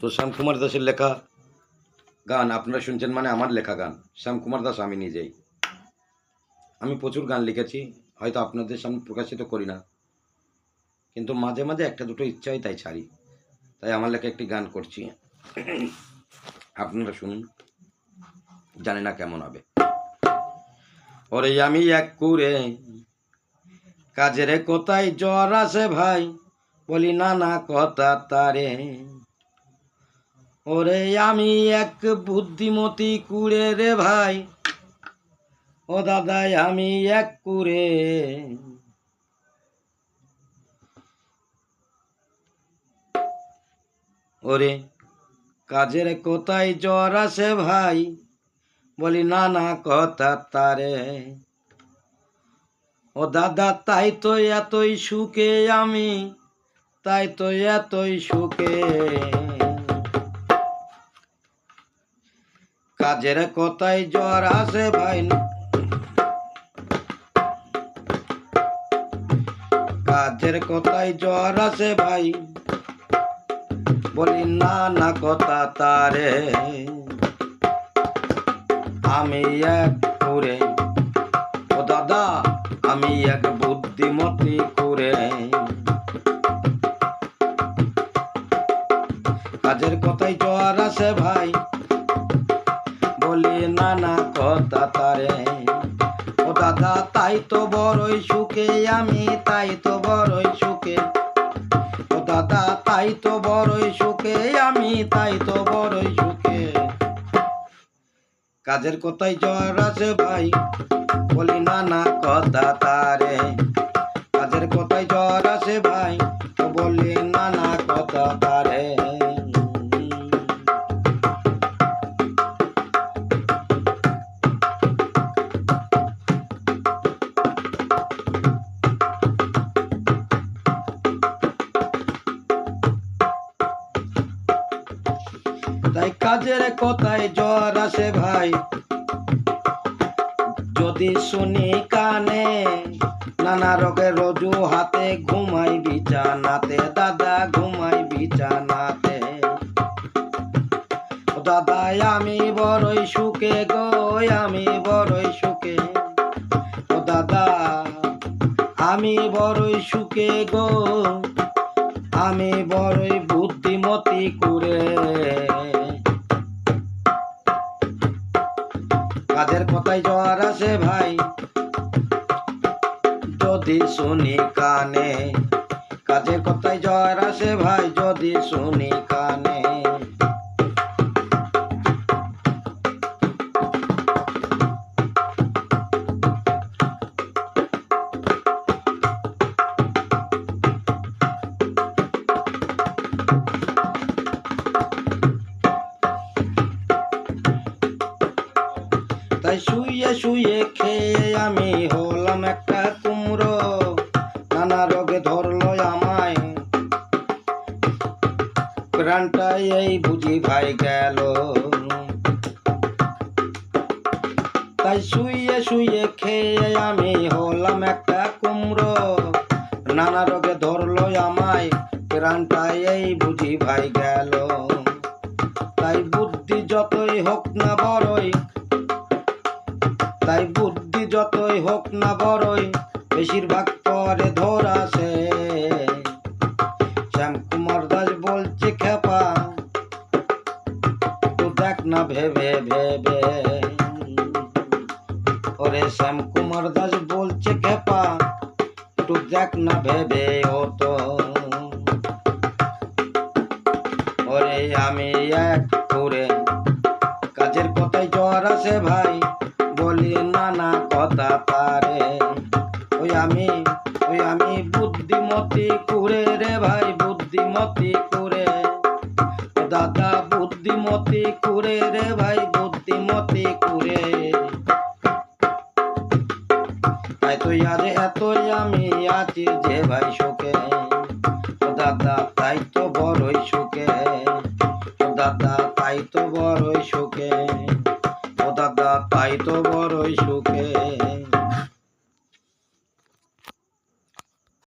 তো শ্যামকুমার দাসের লেখা গান আপনারা শুনছেন, মানে আমার লেখা গান। শ্যামকুমার দাস আমি নিজেই। আমি প্রচুর গান লিখেছি, হয়তো আপনাদের সামনে প্রকাশিত করি না, কিন্তু মাঝে মাঝে একটা দুটো ইচ্ছা হয় তাই ছাড়ি। তাই আমার লেখা একটি গান করছি, আপনারা শুনুন, জানি না কেমন হবে। ওরে আমি এক কুরে কাজের কোথায় জ্বর আসে ভাই, বলি নানা কথা তারে। ওরে আমি এক বুদ্ধিমতী কুড়ে রে ভাই, ও দাদাই আমি এক কুড়ে। ওরে কাজের কোথায় জ্বর আসে ভাই, বলি নানা কথা তারে। ও দাদা তাই তো এতই সুখে আমি, তাই তো এতই সুখে। কাজের কোথায় জ্বর আসে ভাই, কাজের কোথায় জ্বর আসে ভাই, বলি নানা কথা তারে। আমি এক কুড়ে, ও দাদা আমি এক বুদ্ধিমতী কুড়ে। কাজের কোথায় জ্বর আসে ভাই, বলি নানা কথা তারে। ও দাদা তাই তো বড়ই সুখে আমি, তাই তো বড়ই সুখে। ও দাদা তাই তো বড়ই সুখে আমি, তাই তো বড়ই সুখে। কাজের কোথায় জ্বর আসে ভাই, বলি নানা কথা তারে। কাজের কোথায় জ্বর আসে ভাই, বলি নানা কথা তারে। তাই কাজের কোথায় জ্বর আসে ভাই, যদি শুনি কানে, নানা রোগের রজু হাতে ঘুমাই বিছানাতে, দাদা ঘুমাই বিছানাতে। দাদা আমি বড়ই সুখে গো, আমি বড়ই সুখে। ও দাদা আমি বড়ই সুখে গো, আমি বড়ই বুদ্ধিমতী করে। কাজের কোথায় জ্বর আসে ভাই, যদি শুনি কানে। কাজের কোথায় জ্বর আসে ভাই, যদি শুনি কানে। তাই শুয়ে শুয়ে খেয়ে আমি হলাম একটা কুমড়ো, নানা রোগে ধরলো আমায়, প্রাণটাই এই বুঝি ভাই গেল। তাই শুয়ে শুয়ে খেয়ে আমি হলাম একটা কুমড়ো, নানা রোগে ধরলো আমায়, প্রাণটাই এই বুঝি ভাই গেল। তাই বুদ্ধি যতই হোক না বড়ই, তাই বুদ্ধি যতই হোক না বড়ই, বেশিরভাগ পরে ধরাছে। শ্যামকুমার দাস বলছে খেপা, তো দেখ না ভেবে ভেবে। ওরে শ্যামকুমার দাস বলছে খেপা, তো দেখ না ভেবে। ও তো ওরে আমি এক করে কাজের কোথায় জ্বর আসে ভাই, বলি নানা কথা তারে। ওই আমি বুদ্ধিমতী কুড়ে রে ভাই, বুদ্ধিমতী কুড়ে। দাদা বুদ্ধিমতী কুড়ে রে ভাই, বুদ্ধিমতী কুড়ে। তাই তো আজ এতই আমি আছি যে ভাই সুখ